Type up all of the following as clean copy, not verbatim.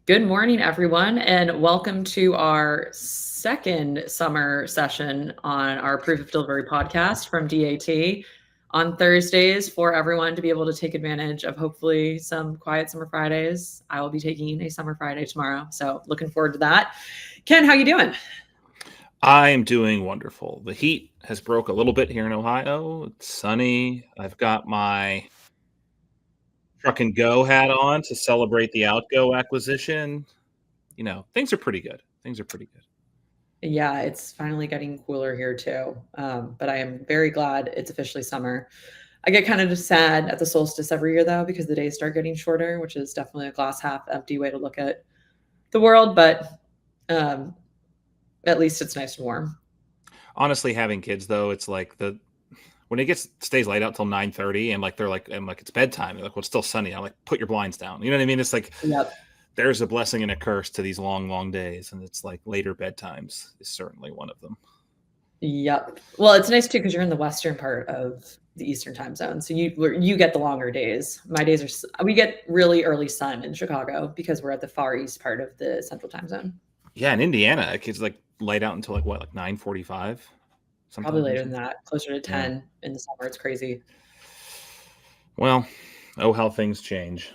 Good morning, everyone, and welcome to our second summer session on our Proof of Delivery podcast from DAT on Thursdays for everyone to be able to take advantage of hopefully some quiet summer Fridays. I will be taking a summer Friday tomorrow, so looking forward to that. Ken, how you doing? I am doing wonderful. The heat has broke a little bit here in Ohio. It's sunny. I've got my truck and go hat on to celebrate the Outgo acquisition. Things are pretty good. Yeah, it's finally getting cooler here too, but I am very glad it's officially summer. I get kind of just sad at the solstice every year though, because the days start getting shorter, which is definitely a glass half empty way to look at the world, but um, at least it's nice and warm. Honestly, having kids though, it's like when it stays light out till 9:30 and they're like, I'm like, it's bedtime. They're like, well, it's still sunny. I'm like, put your blinds down. You know what I mean? It's like Yep. there's a blessing and a curse to these long, long days, and it's like later bedtimes is certainly one of them. Yep. Well, it's nice too because you're in the western part of the Eastern time zone, so you get the longer days. My days we get really early sun in Chicago because we're at the far east part of the Central time zone. Yeah, in Indiana, it's like light out until like 9:45. Probably later than that, closer to 10 in the summer. It's crazy. Well, how things change.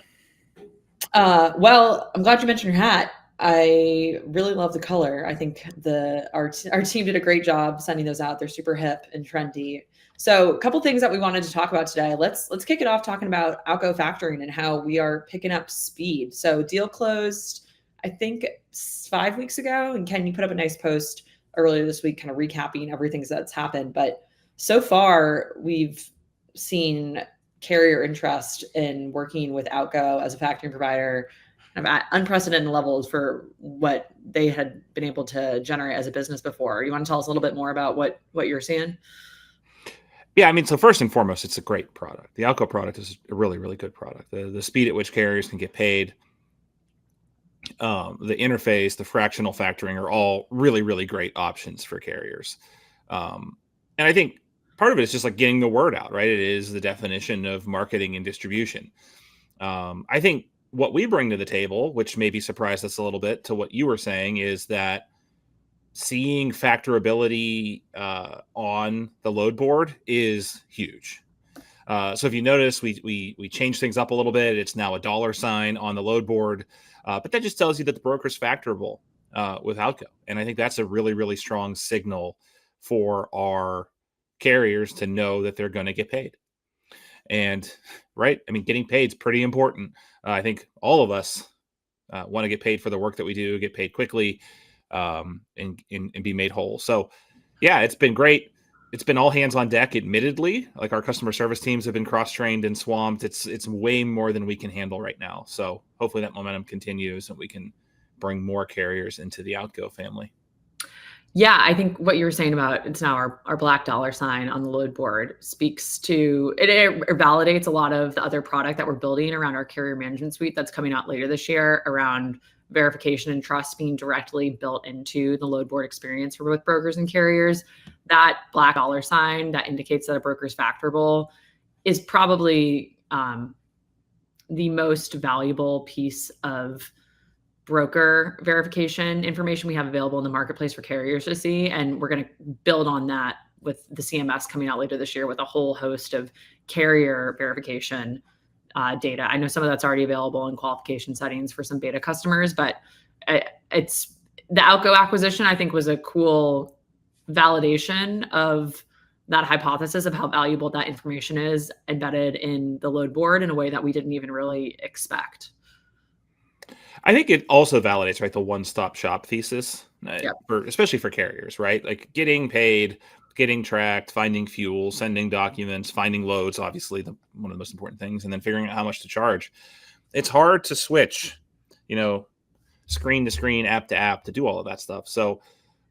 Well, I'm glad you mentioned your hat. I really love the color. I think our team did a great job sending those out. They're super hip and trendy. So, a couple things that we wanted to talk about today. Let's kick it off talking about Outgo factoring and how we are picking up speed. So, deal closed, I think 5 weeks ago, and Ken, you put up a nice post earlier this week, kind of recapping everything that's happened. But so far, we've seen carrier interest in working with Outgo as a factoring provider at unprecedented levels for what they had been able to generate as a business before. You want to tell us a little bit more about what you're seeing? Yeah, I mean, so first and foremost, it's a great product. The Outgo product is a really, really good product. The speed at which carriers can get paid, the interface, the fractional factoring are all really, really great options for carriers. And I think part of it is just like getting the word out, right? It is the definition of marketing and distribution. I think what we bring to the table, which maybe surprised us a little bit to what you were saying, is that seeing factorability on the load board is huge. So if you notice, we changed things up a little bit. It's now a $sign on the load board, but that just tells you that the broker's factorable with Outgo. And I think that's a really, really strong signal for our carriers to know that they're going to get paid. And right, I mean, getting paid is pretty important. I think all of us want to get paid for the work that we do, get paid quickly, and be made whole. So yeah, it's been great. It's been all hands on deck, admittedly. Like our customer service teams have been cross-trained and swamped. It's way more than we can handle right now. So hopefully that momentum continues and we can bring more carriers into the Outgo family. Yeah, I think what you were saying about it's now our black $sign on the load board speaks to it validates a lot of the other product that we're building around our carrier management suite that's coming out later this year around verification and trust being directly built into the load board experience for both brokers and carriers. That black $sign that indicates that a broker is factorable is probably the most valuable piece of broker verification information we have available in the marketplace for carriers to see. And we're going to build on that with the CMS coming out later this year with a whole host of carrier verification data. I know some of that's already available in qualification settings for some beta customers, but it's the Outgo acquisition, I think, was a cool validation of that hypothesis of how valuable that information is embedded in the load board in a way that we didn't even really expect. I think it also validates, right, the one-stop shop thesis, especially for carriers, right? Like getting paid, getting tracked, finding fuel, sending documents, finding loads, obviously one of the most important things, and then figuring out how much to charge. It's hard to switch, screen to screen, app to app to do all of that stuff. So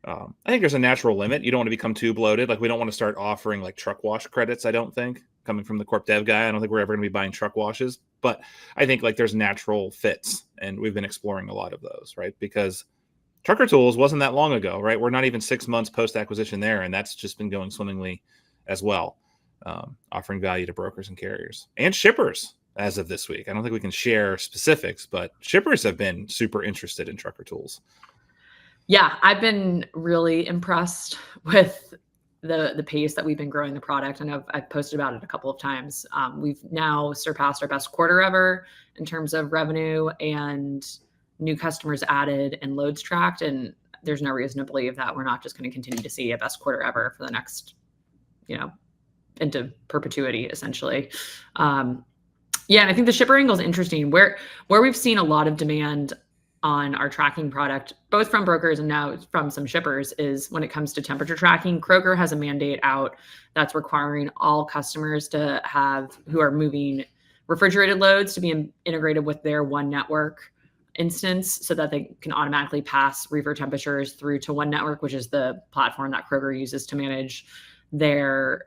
I think there's a natural limit. You don't want to become too bloated. Like we don't want to start offering like truck wash credits, I don't think. Coming from the corp dev guy, I don't think we're ever going to be buying truck washes. But I think like there's natural fits, and we've been exploring a lot of those, right? Because Trucker Tools wasn't that long ago, right? We're not even 6 months post-acquisition there, and that's just been going swimmingly as well, offering value to brokers and carriers and shippers. as of this week. I don't think we can share specifics, but shippers have been super interested in trucker tools. Yeah, I've been really impressed with the pace that we've been growing the product. And I've posted about it a couple of times. We've now surpassed our best quarter ever in terms of revenue and new customers added and loads tracked. And there's no reason to believe that we're not just going to continue to see a best quarter ever for the next, into perpetuity, essentially. Yeah, and I think the shipper angle is interesting. Where we've seen a lot of demand on our tracking product, both from brokers and now from some shippers, is when it comes to temperature tracking. Kroger has a mandate out that's requiring all customers who are moving refrigerated loads to be integrated with their one network instance so that they can automatically pass reefer temperatures through to one network, which is the platform that Kroger uses to manage their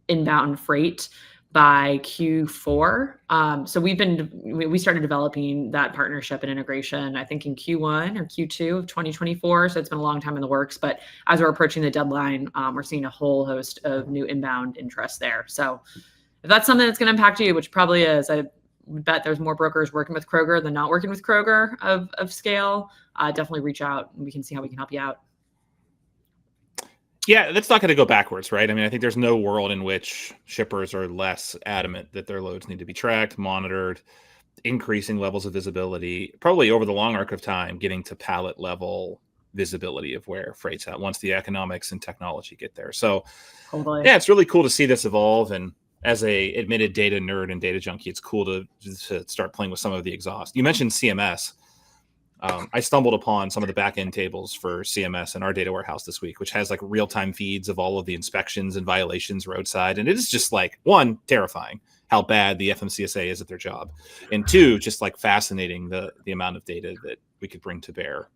inbound freight by Q4. So we started developing that partnership and integration, I think in Q1 or Q2 of 2024. So it's been a long time in the works, but as we're approaching the deadline, we're seeing a whole host of new inbound interest there. So if that's something that's going to impact you, which probably is, I bet there's more brokers working with Kroger than not working with Kroger of scale. Definitely reach out and we can see how we can help you out. Yeah, that's not going to go backwards, right? I mean, I think there's no world in which shippers are less adamant that their loads need to be tracked, monitored, increasing levels of visibility, probably over the long arc of time, getting to pallet level visibility of where freight's at once the economics and technology get there. So, Totally. Yeah, it's really cool to see this evolve. And as a admitted data nerd and data junkie, it's cool to start playing with some of the exhaust. You mentioned CMS. I stumbled upon some of the back-end tables for CMS in our data warehouse this week, which has like real-time feeds of all of the inspections and violations roadside. And it is just like, one, terrifying how bad the FMCSA is at their job. And two, just like fascinating the amount of data that we could bring to bear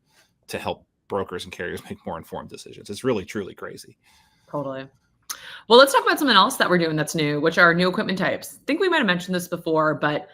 to help brokers and carriers make more informed decisions. It's really, truly crazy. Totally. Well, let's talk about something else that we're doing that's new, which are new equipment types. I think we might have mentioned this before, but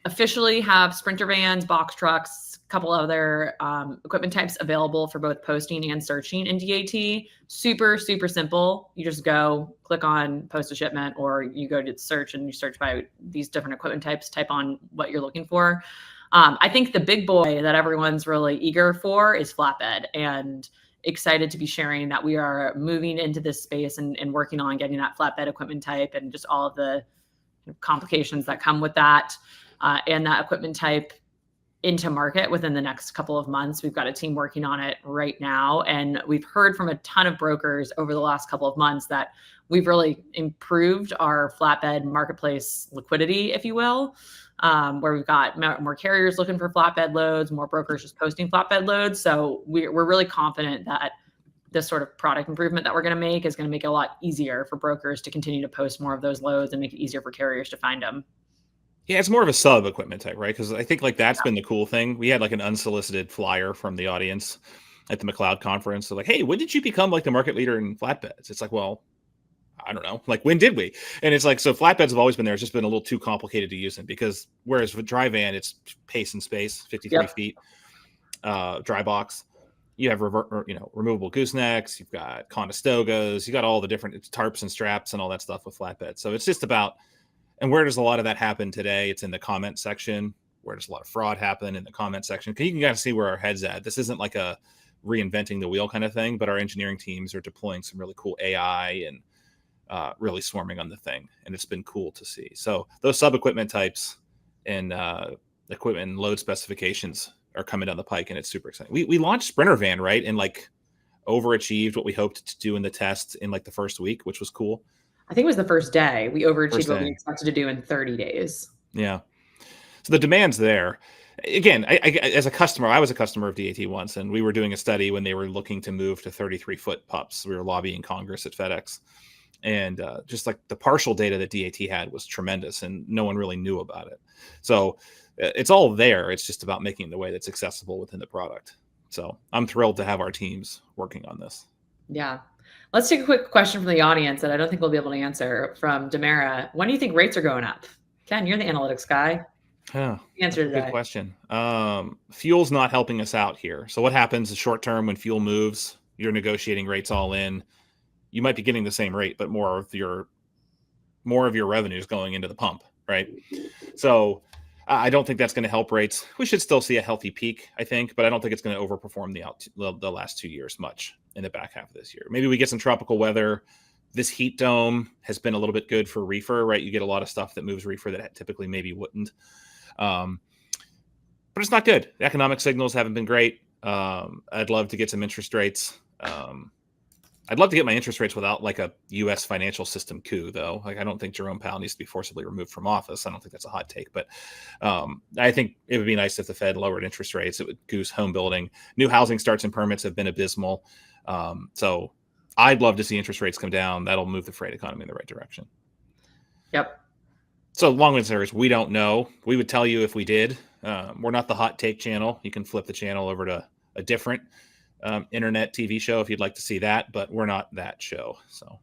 officially have Sprinter vans, box trucks, couple other equipment types available for both posting and searching in DAT. Super, super simple. You just go click on post a shipment, or you go to search and you search by these different equipment types, type on what you're looking for. I think the big boy that everyone's really eager for is flatbed, and excited to be sharing that we are moving into this space and working on getting that flatbed equipment type and just all of the complications that come with that and that equipment type into market within the next couple of months. We've got a team working on it right now. And we've heard from a ton of brokers over the last couple of months that we've really improved our flatbed marketplace liquidity, if you will, where we've got more carriers looking for flatbed loads, more brokers just posting flatbed loads. So we're really confident that this sort of product improvement that we're going to make is going to make it a lot easier for brokers to continue to post more of those loads and make it easier for carriers to find them. Yeah, it's more of a sub equipment type, right? Because I think like that's been the cool thing. We had like an unsolicited flyer from the audience at the McLeod conference. So like, hey, when did you become like the market leader in flatbeds? It's like, well, I don't know. Like, when did we? And it's like, so flatbeds have always been there. It's just been a little too complicated to use them because whereas with dry van, it's pace and space, 53 feet, dry box. You have removable goosenecks. You've got Conestogas. You got all the different tarps and straps and all that stuff with flatbeds. So it's just about. And where does a lot of that happen today? It's in the comment section. Where does a lot of fraud happen? In the comment section. Because you can kind of see where our head's at. This isn't like a reinventing the wheel kind of thing, but our engineering teams are deploying some really cool AI and really swarming on the thing. And it's been cool to see. So those sub-equipment types and equipment and load specifications are coming down the pike, and it's super exciting. We launched Sprinter van, right? And like overachieved what we hoped to do in the test in like the first week, which was cool. I think it was the first day. We overachieved what we expected to do in 30 days. Yeah. So the demand's there. Again, I as a customer, I was a customer of DAT once, and we were doing a study when they were looking to move to 33-foot pups. We were lobbying Congress at FedEx. And just like the partial data that DAT had was tremendous, and no one really knew about it. So it's all there. It's just about making it the way that's accessible within the product. So I'm thrilled to have our teams working on this. Yeah. Let's take a quick question from the audience that I don't think we'll be able to answer from Demara. When do you think rates are going up? Ken, you're the analytics guy. Yeah, answer today. Good question. Fuel's not helping us out here. So what happens is short term when fuel moves, you're negotiating rates all in. You might be getting the same rate, but more of your more of your revenues going into the pump, right? So I don't think that's going to help rates. We should still see a healthy peak, I think, but I don't think it's going to overperform the last 2 years much in the back half of this year. Maybe we get some tropical weather. This heat dome has been a little bit good for reefer, right? You get a lot of stuff that moves reefer that typically maybe wouldn't. But it's not good. The economic signals haven't been great. I'd love to get some interest rates. I'd love to get my interest rates without like a U.S. financial system coup, though. Like, I don't think Jerome Powell needs to be forcibly removed from office. I don't think that's a hot take, but I think it would be nice if the Fed lowered interest rates. It would goose home building. New housing starts and permits have been abysmal. So I'd love to see interest rates come down. That'll move the freight economy in the right direction. Yep. So long-winded answer is we don't know. We would tell you if we did. We're not the hot take channel. You can flip the channel over to a different internet TV show if you'd like to see that, but we're not that show. So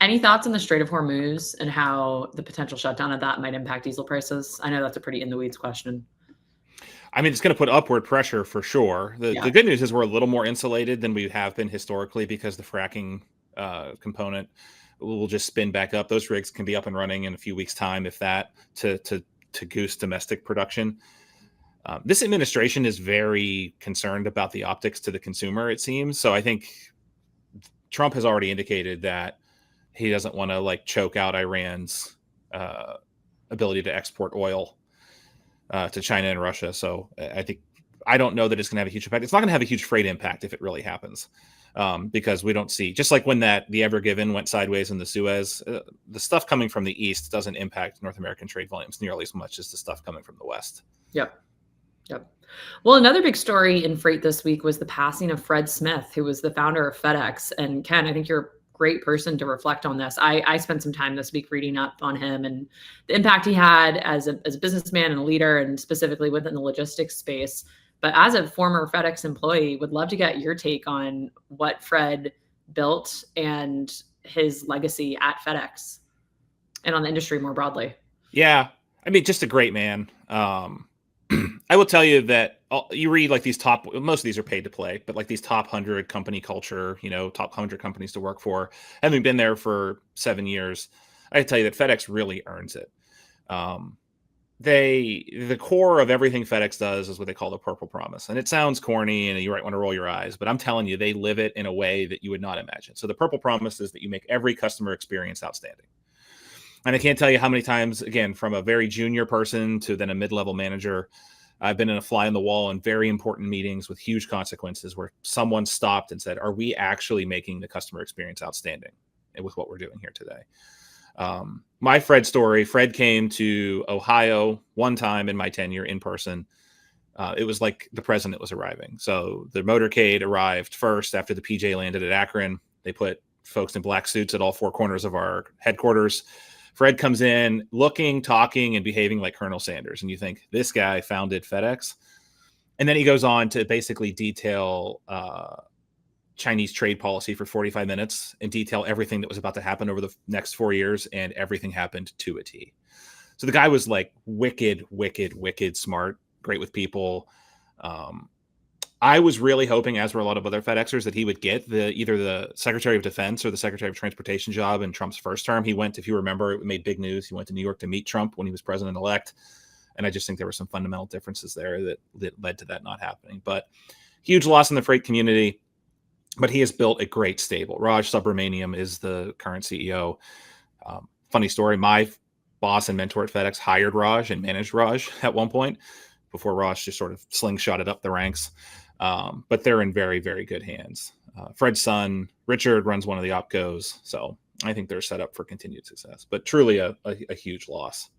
any thoughts on the Strait of Hormuz and how the potential shutdown of that might impact diesel prices? I know that's a pretty in the weeds question. I mean, it's going to put upward pressure for sure. The good news is we're a little more insulated than we have been historically because the fracking component will just spin back up. Those rigs can be up and running in a few weeks' time, if that, to goose domestic production. This administration is very concerned about the optics to the consumer, it seems. So I think Trump has already indicated that he doesn't want to like choke out Iran's ability to export oil to China and Russia. So I don't know that it's going to have a huge impact. It's not going to have a huge freight impact if it really happens, because we don't see, just like when the Ever Given went sideways in the Suez, the stuff coming from the East doesn't impact North American trade volumes nearly as much as the stuff coming from the West. Yep. Well, another big story in freight this week was the passing of Fred Smith, who was the founder of FedEx. And Ken, I think you're a great person to reflect on this. I spent some time this week reading up on him and the impact he had as a businessman and a leader, and specifically within the logistics space. But as a former FedEx employee, would love to get your take on what Fred built and his legacy at FedEx and on the industry more broadly. Yeah. I mean, just a great man. I will tell you that you read like these most of these are paid to play, but like these top 100 company culture, top 100 companies to work for, having been there for 7 years, I tell you that FedEx really earns it. The core of everything FedEx does is what they call the Purple Promise. And it sounds corny and you might want to roll your eyes, but I'm telling you, they live it in a way that you would not imagine. So the Purple Promise is that you make every customer experience outstanding. And I can't tell you how many times, again, from a very junior person to then a mid-level manager, I've been in a fly on the wall in very important meetings with huge consequences where someone stopped and said, are we actually making the customer experience outstanding with what we're doing here today? My Fred story, Fred came to Ohio one time in my tenure in person. It was like the president was arriving. So the motorcade arrived first after the PJ landed at Akron. They put folks in black suits at all four corners of our headquarters. Fred comes in looking, talking, and behaving like Colonel Sanders. And you think, this guy founded FedEx? And then he goes on to basically detail Chinese trade policy for 45 minutes and detail everything that was about to happen over the next 4 years. And everything happened to a T. So the guy was like wicked smart, great with people. I was really hoping, as were a lot of other FedExers, that he would get either the Secretary of Defense or the Secretary of Transportation job in Trump's first term. He went, if you remember, it made big news. He went to New York to meet Trump when he was president-elect. And I just think there were some fundamental differences there that led to that not happening. But huge loss in the freight community. But he has built a great stable. Raj Subramaniam is the current CEO. Funny story, my boss and mentor at FedEx hired Raj and managed Raj at one point before Raj just sort of slingshotted up the ranks. But they're in very, very good hands. Fred's son, Richard, runs one of the opcos. So I think they're set up for continued success, but truly a huge loss.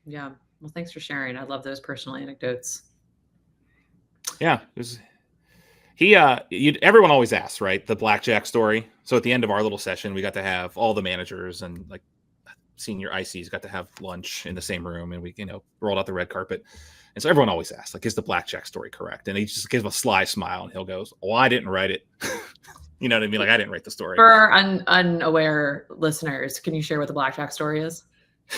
Yeah. Well, thanks for sharing. I love those personal anecdotes. Yeah. Everyone always asks, right? The blackjack story. So at the end of our little session, we got to have all the managers and like senior ICs got to have lunch in the same room, and we, rolled out the red carpet. And so everyone always asks, like, is the blackjack story correct? And he just gives a sly smile and he'll go, oh, I didn't write it. You know what I mean? Like, I didn't write the story. For our unaware listeners, can you share what the blackjack story is?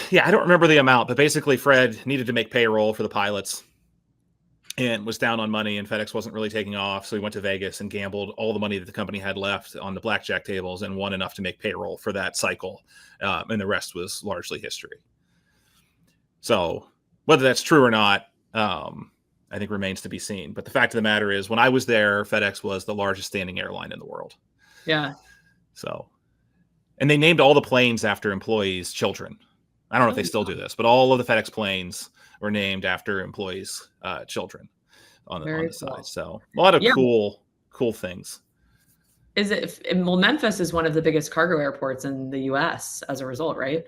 Yeah, I don't remember the amount, but basically Fred needed to make payroll for the pilots. and was down on money, and FedEx wasn't really taking off. So he went to Vegas and gambled all the money that the company had left on the blackjack tables and won enough to make payroll for that cycle. And the rest was largely history. So whether that's true or not, I think remains to be seen. But the fact of the matter is, when I was there, FedEx was the largest standing airline in the world. Yeah. So, and they named all the planes after employees' children. I don't know if they still do this, but all of the FedEx planes were named after employees' children on the side. So a lot of cool things. Well, Memphis is one of the biggest cargo airports in the US as a result, right?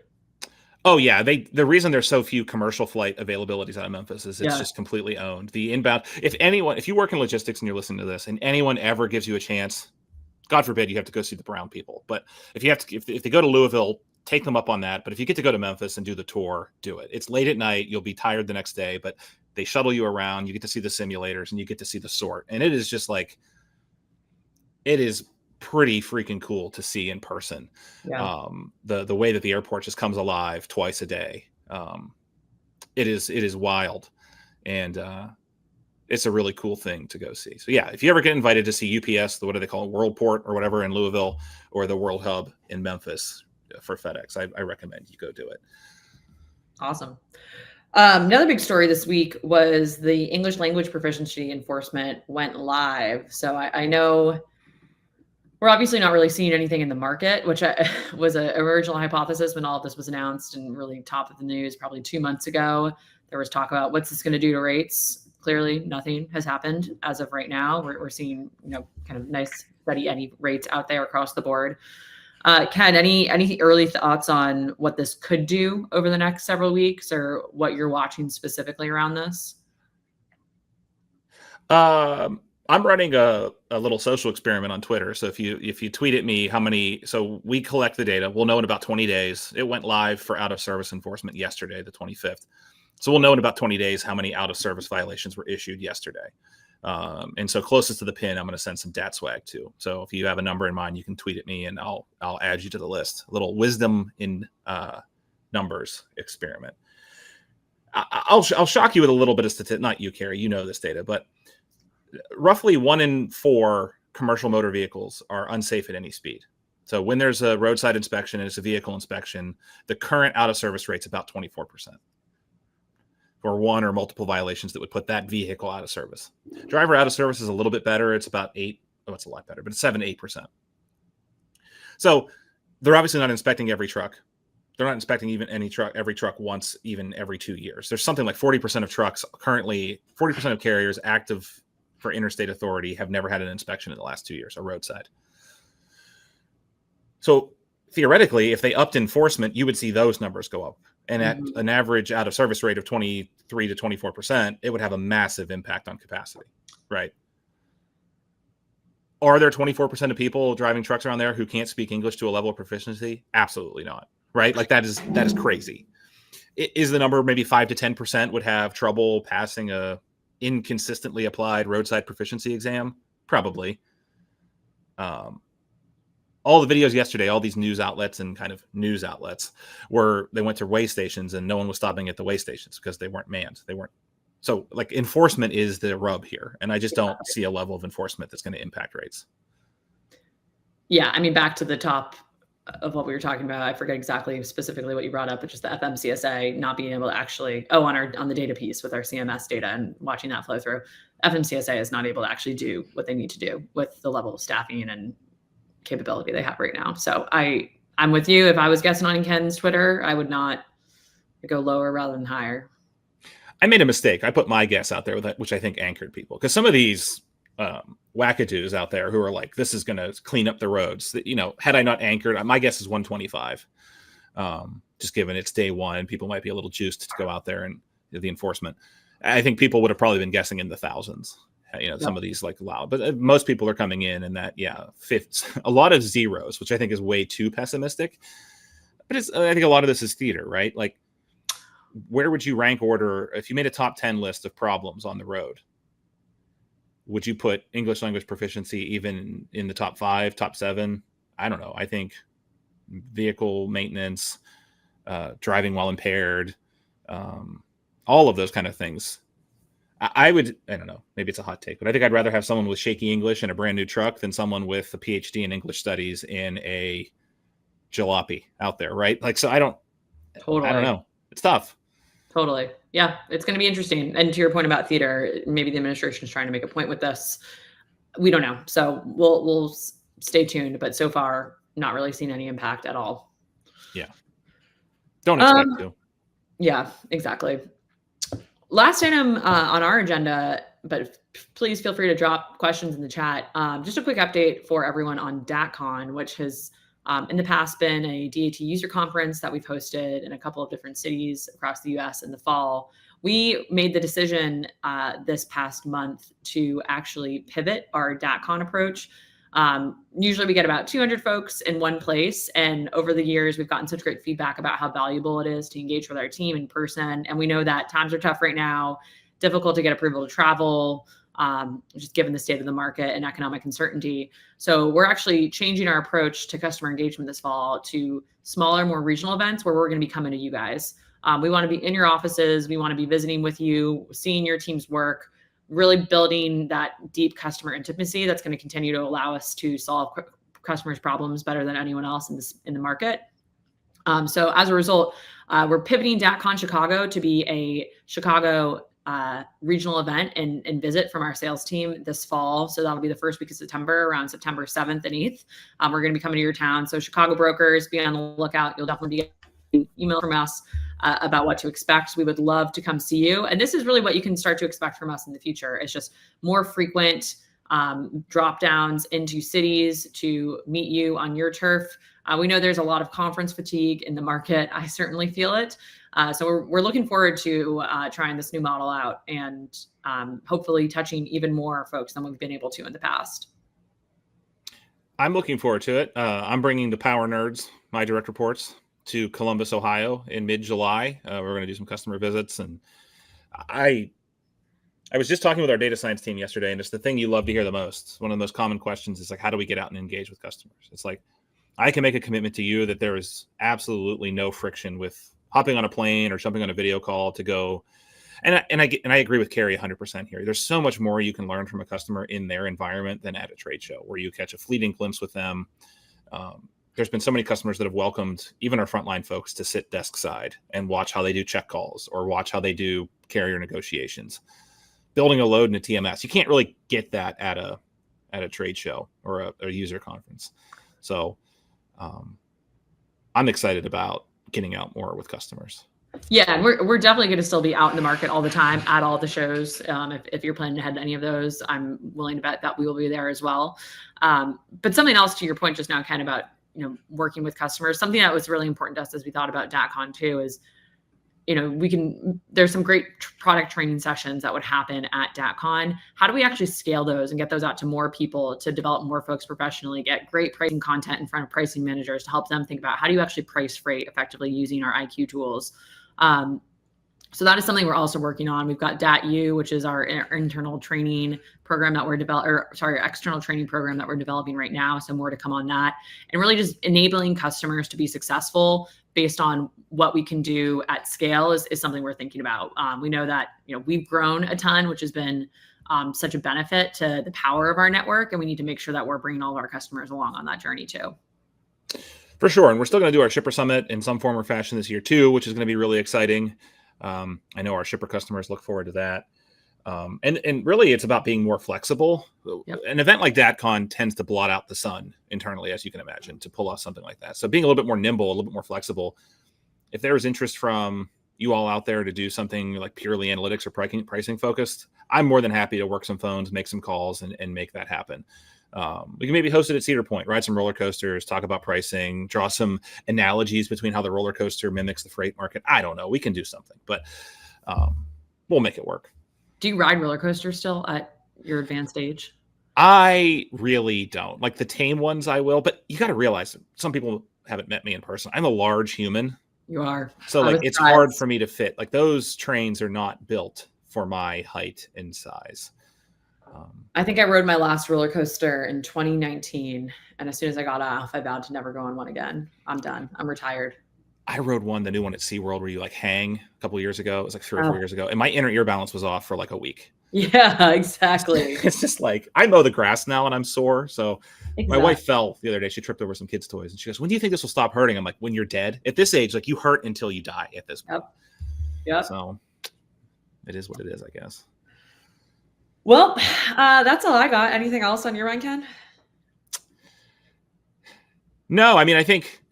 Oh yeah, the reason there's so few commercial flight availabilities out of Memphis is it's just completely owned. The inbound, if you work in logistics and you're listening to this, and anyone ever gives you a chance, God forbid you have to go see the Brown people, but if they go to Louisville, take them up on that. But if you get to go to Memphis and do the tour, do it. It's late at night, you'll be tired the next day, but they shuttle you around, you get to see the simulators, and you get to see the sort, and it is just like, it is pretty freaking cool to see in person. Yeah. The way that the airport just comes alive twice a day. It is wild, and it's a really cool thing to go see. So yeah, if you ever get invited to see UPS, what do they call it, Worldport or whatever in Louisville, or the World Hub in Memphis for FedEx, I recommend you go do it. Awesome. Another big story this week was the English language proficiency enforcement went live. So I know we're obviously not really seeing anything in the market, which was an original hypothesis when all of this was announced and really top of the news probably 2 months ago. There was talk about what's this going to do to rates. Clearly, nothing has happened as of right now. We're seeing, kind of nice, steady any rates out there across the board. Ken, any early thoughts on what this could do over the next several weeks, or what you're watching specifically around this? I'm running a little social experiment on Twitter. So if you tweet at me so we collect the data, we'll know in about 20 days. It went live for out of service enforcement yesterday, the 25th. So we'll know in about 20 days how many out of service violations were issued yesterday. And so closest to the pin, I'm going to send some DAT swag too. So if you have a number in mind, you can tweet at me and I'll add you to the list. A little wisdom in numbers experiment. I'll shock you with a little bit of statistics. Not you, Kary, you know this data, but roughly 1 in 4 commercial motor vehicles are unsafe at any speed. So when there's a roadside inspection and it's a vehicle inspection, the current out of service rate's about 24%. For one or multiple violations that would put that vehicle out of service. Driver out of service is a little bit better. It's about 8. Oh, it's a lot better, but it's 7-8%. So they're obviously not inspecting every truck. They're not inspecting even every truck once, even every 2 years. There's something like 40% of trucks currently, 40% of carriers active for interstate authority have never had an inspection in the last 2 years, a roadside. So theoretically, if they upped enforcement, you would see those numbers go up. And at an average out of service rate of 23 to 24%, it would have a massive impact on capacity, right? Are there 24% of people driving trucks around there who can't speak English to a level of proficiency? Absolutely not, right? Like that is crazy. Is the number maybe 5 to 10% would have trouble passing a inconsistently applied roadside proficiency exam? Probably. All the videos yesterday, all these news outlets and kind of news outlets they went to weigh stations and no one was stopping at the weigh stations because they weren't manned. So like enforcement is the rub here. And I just don't see a level of enforcement that's going to impact rates. Yeah. I mean, back to the top of what we were talking about, I forget exactly specifically what you brought up, but just the FMCSA not being able to actually, on the data piece with our CMS data and watching that flow through, FMCSA is not able to actually do what they need to do with the level of staffing and capability they have right now. So I'm with you. If I was guessing on Ken's Twitter, I would not go lower rather than higher. I made a mistake. I put my guess out there with that, which I think anchored people, because some of these wackadoos out there who are like, this is going to clean up the roads. Had I not anchored, my guess is 125. Just given it's day one, people might be a little juiced to go out there and do the enforcement. I think people would have probably been guessing in the thousands. Some of these like loud, but most people are coming in that, fifths, a lot of zeros, which I think is way too pessimistic. But I think a lot of this is theater, right? Like, where would you rank order if you made a top 10 list of problems on the road? Would you put English language proficiency even in the top 5, top 7? I don't know. I think vehicle maintenance, driving while impaired, all of those kind of things. I would, I don't know, maybe it's a hot take, but I think I'd rather have someone with shaky English and a brand new truck than someone with a PhD in English studies in a jalopy out there, right? Like, so I don't Totally. know. It's tough. Totally. Yeah, it's going to be interesting. And to your point about theater, maybe the administration is trying to make a point with this. We don't know. So we'll stay tuned. But so far, not really seen any impact at all. Yeah. Don't expect to. Yeah, exactly. Last item on our agenda, but please feel free to drop questions in the chat. Just a quick update for everyone on DatCon, which has in the past been a DAT user conference that we've hosted in a couple of different cities across the US in the fall. We made the decision this past month to actually pivot our DatCon approach. Usually we get about 200 folks in one place. And over the years, we've gotten such great feedback about how valuable it is to engage with our team in person. And we know that times are tough right now, difficult to get approval to travel, just given the state of the market and economic uncertainty. So we're actually changing our approach to customer engagement this fall to smaller, more regional events where we're going to be coming to you guys. We want to be in your offices. We want to be visiting with you, seeing your team's work, really building that deep customer intimacy that's going to continue to allow us to solve customers' problems better than anyone else in the market. So as a result, we're pivoting DatCon Chicago to be a Chicago regional event and visit from our sales team this fall. So that'll be the first week of September, around September 7th and 8th. We're going to be coming to your town. So Chicago brokers, be on the lookout. You'll definitely be getting an email from us about what to expect. We would love to come see you. And this is really what you can start to expect from us in the future. It's just more frequent drop downs into cities to meet you on your turf. We know there's a lot of conference fatigue in the market. I certainly feel it. So we're looking forward to trying this new model out and hopefully touching even more folks than we've been able to in the past. I'm looking forward to it. I'm bringing the Power Nerds, my direct reports, to Columbus, Ohio in mid-July. We're going to do some customer visits. And I was just talking with our data science team yesterday, and it's the thing you love to hear the most. One of the most common questions is like, how do we get out and engage with customers? It's like, I can make a commitment to you that there is absolutely no friction with hopping on a plane or jumping on a video call to go. And I agree with Kary 100% here. There's so much more you can learn from a customer in their environment than at a trade show where you catch a fleeting glimpse with them. There's been so many customers that have welcomed even our frontline folks to sit desk side and watch how they do check calls or watch how they do carrier negotiations. Building a load in a TMS. You can't really get that at a trade show or a user conference. So I'm excited about getting out more with customers. Yeah, and we're definitely going to still be out in the market all the time at all the shows. If you're planning to head to any of those, I'm willing to bet that we will be there as well. But something else to your point just now, Ken, about working with customers, something that was really important to us as we thought about DatCon too is, there's some great product training sessions that would happen at DatCon. How do we actually scale those and get those out to more people to develop more folks professionally, get great pricing content in front of pricing managers to help them think about how do you actually price freight effectively using our IQ tools? So that is something we're also working on. We've got DatU, which is our internal training program that external training program that we're developing right now. So more to come on that, and really just enabling customers to be successful based on what we can do at scale is something we're thinking about. We know that, we've grown a ton, which has been such a benefit to the power of our network. And we need to make sure that we're bringing all of our customers along on that journey too. For sure. And we're still going to do our shipper summit in some form or fashion this year too, which is going to be really exciting. I know our shipper customers look forward to that. And really it's about being more flexible. Yep. An event like DatCon tends to blot out the sun internally, as you can imagine, to pull off something like that. So being a little bit more nimble, a little bit more flexible. If there is interest from you all out there to do something like purely analytics or pricing focused, I'm more than happy to work some phones, make some calls and make that happen. We can maybe host it at Cedar Point, ride some roller coasters, talk about pricing, draw some analogies between how the roller coaster mimics the freight market. I don't know. We can do something, but we'll make it work. Do you ride roller coasters still at your advanced age? I really don't. Like the tame ones I will, but you got to realize some people haven't met me in person. I'm a large human. You are. So like it's hard for me to fit. Like those trains are not built for my height and size. I think I rode my last roller coaster in 2019. And as soon as I got off, I vowed to never go on one again. I'm done. I'm retired. I rode the new one at SeaWorld where you like hang a couple of years ago. It was like 3 or 4 Oh. years ago. And my inner ear balance was off for like a week. Yeah, exactly. It's just like, I mow the grass now and I'm sore. So my Exactly. wife fell the other day. She tripped over some kids' toys and she goes, when do you think this will stop hurting? I'm like, when you're dead. At this age, like you hurt until you die at this point. Yep. So it is what it is, I guess. Well, that's all I got. Anything else on your mind, Ken? No, I mean, I think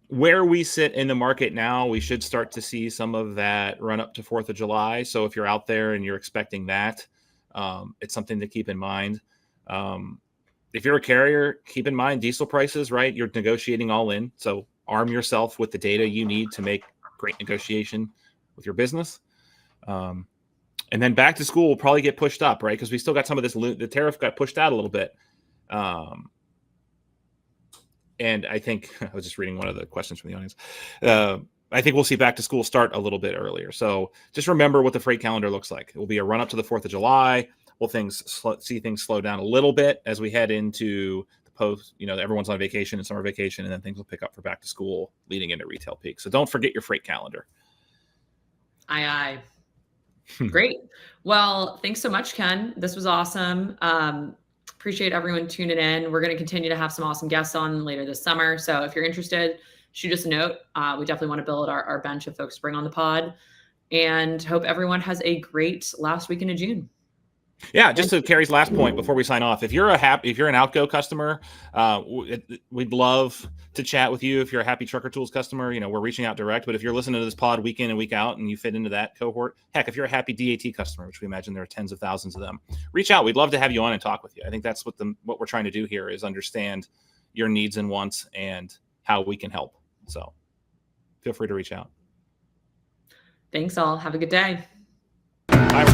where we sit in the market now, we should start to see some of that run up to 4th of July. So if you're out there and you're expecting that, it's something to keep in mind. If you're a carrier, keep in mind diesel prices, right? You're negotiating all in. So arm yourself with the data you need to make great negotiation with your business. And then back to school will probably get pushed up, right? Because we still got some of this, the tariff got pushed out a little bit. And I think I was just reading one of the questions from the audience. I think we'll see back to school start a little bit earlier. So just remember what the freight calendar looks like. It will be a run up to the 4th of July. We'll see things slow down a little bit as we head into the post. Everyone's on vacation and summer vacation, and then things will pick up for back to school leading into retail peak. So don't forget your freight calendar. Aye. Great. Well, thanks so much, Ken. This was awesome. Appreciate everyone tuning in. We're going to continue to have some awesome guests on later this summer. So if you're interested, shoot us a note. We definitely want to build our bench of folks to bring on the pod, and hope everyone has a great last weekend of June. Yeah, just to Kary's last point before we sign off, if you're an Outgo customer, we'd love to chat with you. If you're a Happy Trucker Tools customer, we're reaching out direct. But if you're listening to this pod week in and week out and you fit into that cohort, heck, if you're a Happy DAT customer, which we imagine there are tens of thousands of them, reach out. We'd love to have you on and talk with you. I think that's what we're trying to do here is understand your needs and wants and how we can help. So feel free to reach out. Thanks all. Have a good day. Bye.